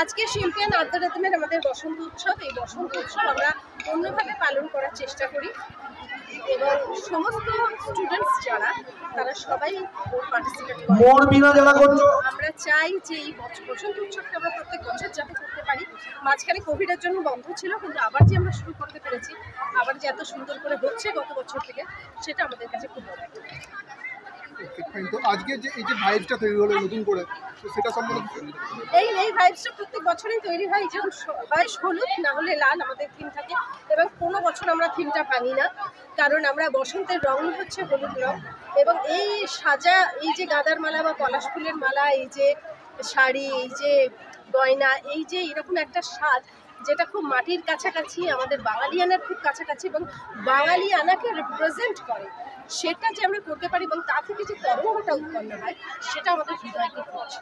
আজকে শিল্পিয়ান আদ্যারাতনের আমাদের বসন্ত উৎসব। এই বসন্ত উৎসব আমরা অন্যভাবে পালন করার চেষ্টা করি এবং সমস্ত স্টুডেন্টস যারা তারা সবাই পার্টিসিপেট করে। আমরা চাই যে এই বসন্ত উৎসবটা আমরা প্রত্যেক বছর যাতে করতে পারি। মাঝখানে কোভিডের জন্য বন্ধ ছিল, কিন্তু আবার যে আমরা শুরু করতে পেরেছি, আবার যে এত সুন্দর করে হচ্ছে গত বছর থেকে, সেটা আমাদের কাছে খুব বড় একটা। তো আজকে যে এই যে ভাইবসটা তৈরি হলো নতুন করে, সেটা সম্বন্ধে এই ভাইবসটা প্রত্যেক বছরই তৈরি হয়। যেমন হয় হলুদ, না হলে লাল আমাদের থিম থাকে, এবং কোনো বছর আমরা থিমটা ভাঙি না, কারণ আমরা বসন্তের রঙই হচ্ছে হলুদ রং। এবং এই সাজা, এই যে গাঁদার মালা বা পলাশ ফুলের মালা, এই যে শাড়ি, এই যে গয়না, এই যে এরকম একটা সাজ যেটা খুব মাটির কাছাকাছি, আমাদের বাঙালিয়ানার খুব কাছাকাছি এবং বাঙালিয়ানাকে রিপ্রেজেন্ট করে, সেটা যে আমরা করতে পারি এবং তা থেকে যে তরঙ্গটা উৎপন্ন হয়, সেটা আমাদের হৃদয়কে পৌঁছে।